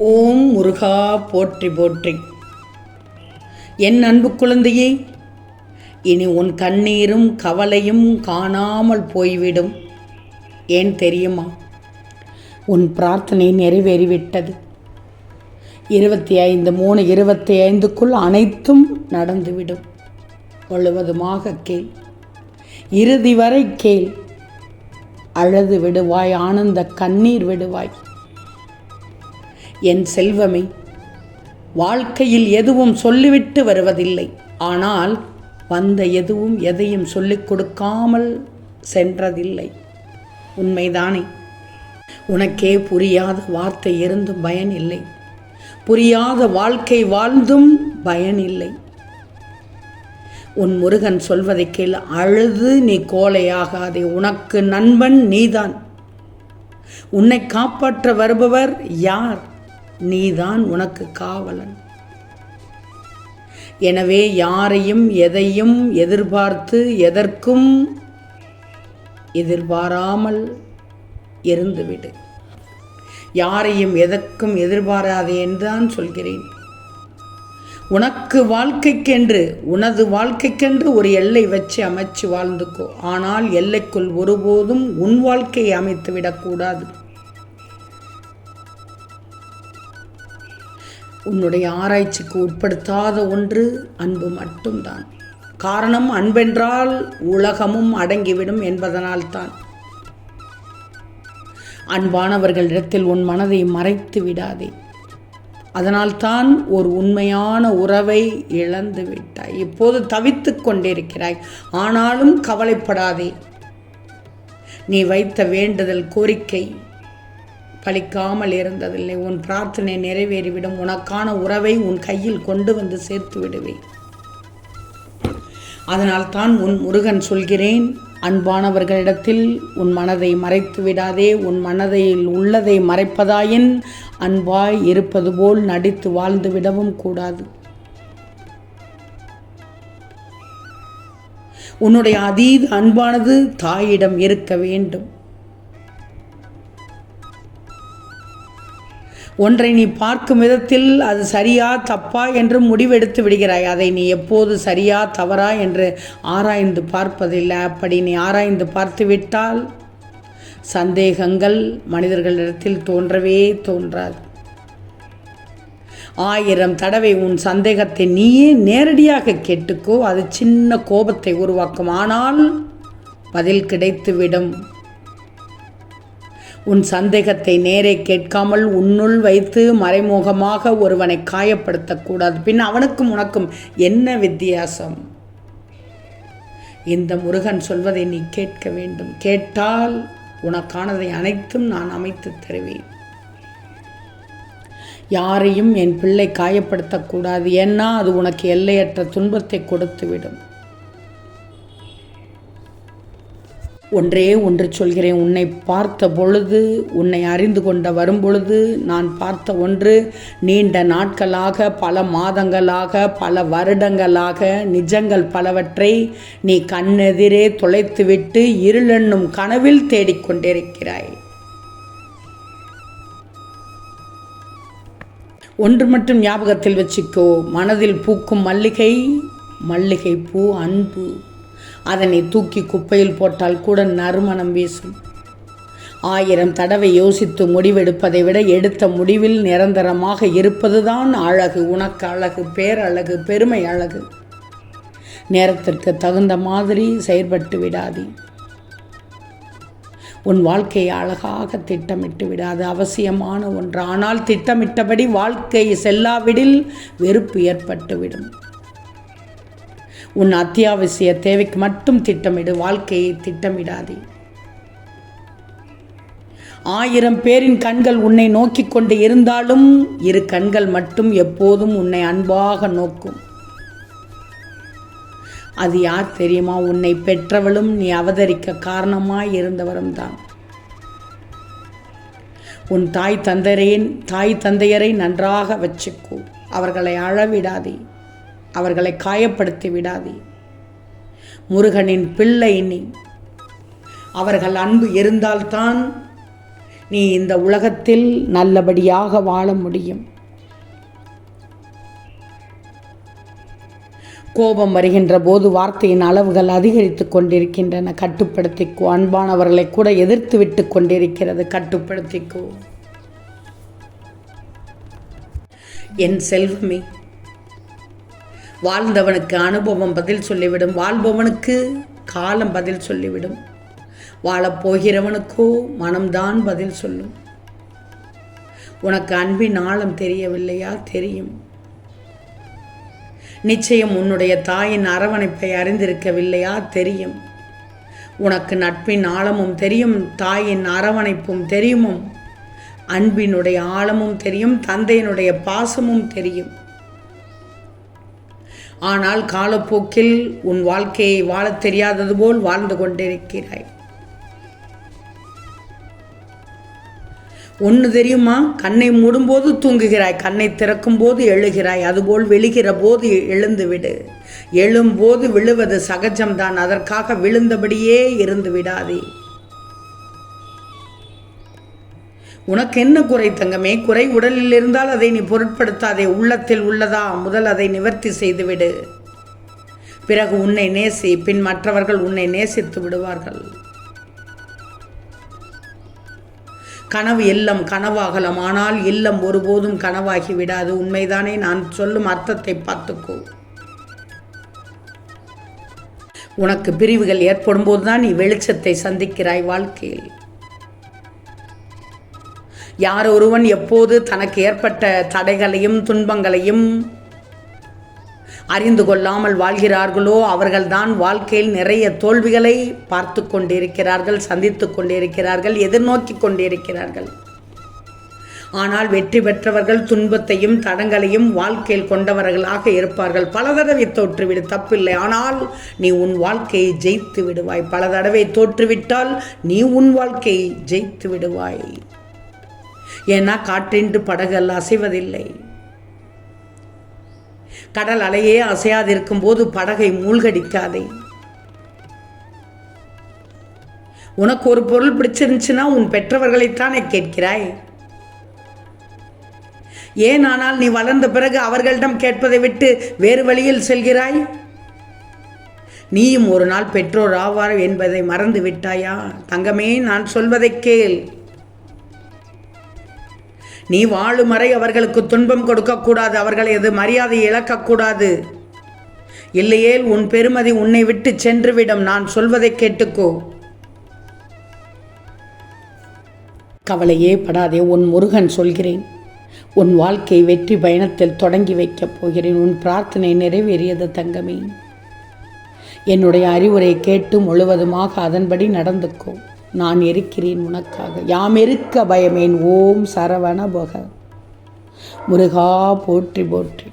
ஓம் முருகா போற்றி போற்றி. என் அன்பு குழந்தையே, இனி உன் கண்ணீரும் கவலையும் காணாமல் போய்விடும். ஏன் தெரியுமா? உன் பிரார்த்தனை நிறைவேறிவிட்டது. 25/3/25க்குள் அனைத்தும் நடந்துவிடும். முழுவதுமாக கேள், இறுதி வரை கேள். அழுது விடுவாய், ஆனந்த கண்ணீர் விடுவாய். என் செல்வமே, வாழ்க்கையில் எதுவும் சொல்லிவிட்டு வருவதில்லை. ஆனால் வந்த எதுவும் எதையும் சொல்லிக் கொடுக்காமல் சென்றதில்லை. உண்மைதானே? உனக்கே புரியாத வார்த்தை இருந்தும் பயன் இல்லை. புரியாத வாழ்க்கை வாழ்ந்தும் பயன் இல்லை. உன் முருகன் சொல்வதை கேள். அழுது நீ கோலையாகாதே. உனக்கு நண்பன் நீதான். உன்னை காப்பாற்ற வருபவர் யார்? நீதான் உனக்கு காவலன். எனவே யாரையும் எதையும் எதிர்பார்த்து எதற்கும் எதிர்பாராமல் இருந்துவிடு. யாரையும் எதற்கும் எதிர்பாராதே என்றுதான் சொல்கிறேன். உனக்கு வாழ்க்கைக்கென்று, உனது வாழ்க்கைக்கென்று ஒரு எல்லை வச்சு அமைச்சு வாழ்ந்துக்கோ. ஆனால் எல்லைக்குள் ஒருபோதும் உன் வாழ்க்கையை அமைத்து விடக்கூடாது. உன்னுடைய ஆராய்ச்சிக்கு உட்படுத்தாத ஒன்று அன்பு மட்டும்தான். காரணம், அன்பென்றால் உலகமும் அடங்கிவிடும் என்பதனால்தான். அன்பானவர்களிடத்தில் உன் மனதை மறைத்து விடாதே. அதனால்தான் ஒரு உண்மையான உறவை இழந்து விட்டாய். இப்போது தவித்து கொண்டிருக்கிறாய். ஆனாலும் கவலைப்படாதே. நீ வைத்த வேண்டுதல், கோரிக்கை பலிக்காமல் இருந்ததில்லை. உன் பிரார்த்தனை நிறைவேறிவிடும். உனக்கான உறவை உன் கையில் கொண்டு வந்து சேர்த்து விடுவேன். அதனால் தான் உன் முருகன் சொல்கிறேன், அன்பானவர்களிடத்தில் உன் மனதை மறைத்து விடாதே. உன் மனதில் உள்ளதை மறைப்பதாயின் அன்பாய் இருப்பது போல் நடித்து வாழ்ந்து விடவும் கூடாது. உன்னுடைய அதீத அன்பானது தாயிடம் இருக்க வேண்டும். ஒன்றை நீ பார்க்கும் விதத்தில் அது சரியா தப்பா என்று முடிவெடுத்து விடுகிறாய். அதை நீ எப்போது சரியா தவறா என்று ஆராய்ந்து பார்ப்பதில்லை. அப்படி நீ ஆராய்ந்து பார்த்துவிட்டால் சந்தேகங்கள் மனிதர்களிடத்தில் தோன்றவே தோன்றாது. 1000 தடவை உன் சந்தேகத்தை நீயே நேரடியாக கேட்டுக்கோ. அது சின்ன கோபத்தை உருவாக்கும். ஆனால் பதில் கிடைத்துவிடும். உன் சந்தேகத்தை நேரே கேட்காமல் உன்னுள் வைத்து மறைமுகமாக ஒருவனை காயப்படுத்தக்கூடாது. பின் அவனுக்கும் உனக்கும் என்ன வித்தியாசம்? இந்த முருகன் சொல்வதை நீ கேட்க வேண்டும். கேட்டால் உனக்கானதை அனைத்தும் நான் அமைத்து தருவேன். யாரையும் என் பிள்ளை காயப்படுத்தக்கூடாது. ஏன்னா அது உனக்கு எல்லையற்ற துன்பத்தை கொடுத்துவிடும். ஒன்றே ஒன்று சொல்கிறேன். உன்னை பார்த்த பொழுது, உன்னை அறிந்து கொண்ட வரும்பொழுது நான் பார்த்த ஒன்று, நீண்ட நாட்களாக, பல மாதங்களாக, பல வருடங்களாக நிஜங்கள் பலவற்றை நீ கண்ணெதிரே தொலைத்துவிட்டு இருளென்னும் கனவில் தேடிக்கொண்டிருக்கிறாய். ஒன்று மட்டும் ஞாபகத்தில் வச்சுக்கோ. மனதில் பூக்கும் மல்லிகை பூ அன்பு. அதனை தூக்கி குப்பையில் போட்டால் கூட நறுமணம் வீசும். 1000 தடவை யோசித்து முடிவெடுப்பதை விட எடுத்த முடிவில் நிரந்தரமாக இருப்பதுதான் அழகு. உனக்கு அழகு, பேரழகு, பெருமை அழகு. நேரத்திற்கு தகுந்த மாதிரி செயற்பட்டு விடாதே. உன் வாழ்க்கையை அழகாக திட்டமிட்டு விடாது. அவசியமான ஒன்று. ஆனால் திட்டமிட்டபடி வாழ்க்கை செல்லாவிடில் வெறுப்பு ஏற்பட்டுவிடும். உன் அத்தியாவசிய தேவைக்கு மட்டும் திட்டமிடு. வாழ்க்கையை திட்டமிடாதே. 1000 பேரின் கண்கள் உன்னை நோக்கி கொண்டு இருந்தாலும் 2 கண்கள் மட்டும் எப்போதும் உன்னை அன்பாக நோக்கும். அது யார் தெரியுமா? உன்னை பெற்றவளும் நீ அவதரிக்க காரணமாய் இருந்தவரும் தான். உன் தாய் தந்தையரை நன்றாக வச்சுக்கோ. அவர்களை அழவிடாதே. அவர்களை காயப்படுத்தி விடாதே. முருகனின் பிள்ளை நீ. அவர்கள் அன்பு இருந்தால்தான் நீ இந்த உலகத்தில் நல்லபடியாக வாழ முடியும். கோபம் வருகின்ற போது வார்த்தையின் அளவுகள் அதிகரித்து கொண்டிருக்கின்றன. கட்டுப்படுத்திக்கோ. அன்பானவர்களை கூட எதிர்த்து விட்டு கொண்டிருக்கிறது. கட்டுப்படுத்திக்கோ. என் செல்வமே, வாழ்ந்தவனுக்கு அனுபவம் பதில் சொல்லிவிடும். வாழ்பவனுக்கு காலம் பதில் சொல்லிவிடும். வாழப்போகிறவனுக்கோ மனம்தான் பதில் சொல்லும். உனக்கு அன்பின் ஆழம் தெரியவில்லையா? தெரியும். நிச்சயம் உன்னுடைய தாயின் அரவணைப்பை அறிந்திருக்கவில்லையா? தெரியும். உனக்கு நட்பின் ஆழமும் தெரியும், தாயின் அரவணைப்பும் தெரியுமும், அன்பினுடைய ஆழமும் தெரியும், தந்தையினுடைய பாசமும் தெரியும். ஆனால் காலப்போக்கில் உன் வாழ்க்கையை வாழத் தெரியாதது போல் வாழ்ந்து கொண்டிருக்கிறாய். ஒன்று தெரியுமா? கண்ணை மூடும்போது தூங்குகிறாய், கண்ணை திறக்கும் போது எழுகிறாய். அதுபோல் விழுகிற போது எழுந்துவிடு. எழும்போது விழுவது சகஜம்தான். அதற்காக விழுந்தபடியே இருந்து விடாதே. உனக்கு என்ன குறை தங்கமே? குறை உடலில் இருந்தால் அதை நீ பொருட்படுத்தாதே. உள்ளத்தில் உள்ளதா? முதல் அதை நிவர்த்தி செய்துவிடு. பிறகு உன்னை நேசி. பின் மற்றவர்கள் உன்னை நேசித்து விடுவார்கள். கனவு இல்லம் கனவாகலாம், ஆனால் இல்லம் ஒருபோதும் கனவாகி விடாது. உண்மைதானே? நான் சொல்லும் அர்த்தத்தை பார்த்துக்கோ. உனக்கு பிரிவுகள் ஏற்படும் போதுதான் நீ வெளிச்சத்தை சந்திக்கிறாய் வாழ்க்கையில். யார் ஒருவன் எப்போது தனக்கு ஏற்பட்ட தடைகளையும் துன்பங்களையும் அறிந்து கொள்ளாமல் வாழ்கிறார்களோ அவர்கள்தான் வாழ்க்கையில் நிறைய தோல்விகளை பார்த்து கொண்டிருக்கிறார்கள், சந்தித்து கொண்டிருக்கிறார்கள், எதிர்நோக்கி கொண்டிருக்கிறார்கள். ஆனால் வெற்றி பெற்றவர்கள் துன்பத்தையும் தடங்களையும் வாழ்க்கையில் கொண்டவர்களாக இருப்பார்கள். பல தடவை தோற்றுவிடு, தப்பில்லை. ஆனால் நீ உன் வாழ்க்கையை ஜெயித்து விடுவாய். பல தடவை தோற்றுவிட்டால் நீ உன் வாழ்க்கையை ஜெயித்து விடுவாய். ஏன்னா காற்றின்று படகு அசைவதில்லை. கடல் அலையே அசையாதிருக்கும் போது படகை மூழ்கடிக்காதே. உனக்கு ஒரு பொருள் பிடிச்சிருந்துச்சுன்னா உன் பெற்றவர்களைத்தானே கேட்கிறாய். ஏன் ஆனால் நீ வளர்ந்த பிறகு அவர்களிடம் கேட்பதை விட்டு வேறு வழியில் செல்கிறாய்? நீயும் ஒரு நாள் பெற்றோர் ஆவார் என்பதை மறந்து விட்டாயா? தங்கமே, நான் சொல்வதை கேள். நீ வாழும் வரை அவர்களுக்கு துன்பம் கொடுக்கக்கூடாது. அவர்களது மரியாதையை இழக்கக்கூடாது. இல்லையேல் உன் பெருமதி உன்னை விட்டு சென்றுவிடும். நான் சொல்வதை கேட்டுக்கோ. கவலையே படாதே. உன் முருகன் சொல்கிறேன். உன் வாழ்க்கை வெற்றி பயணத்தில் தொடங்கி வைக்கப் போகிறேன். உன் பிரார்த்தனை நிறைவேறியது தங்கமே. என்னுடைய அறிவுரை கேட்டு முழுவதுமாக அதன்படி நடந்துக்கோ. நான் இருக்கிறேன் உனக்காக. யாம் இருக்க பயமேன். ஓம் சரவண பக. முருகா போற்றி போற்றி.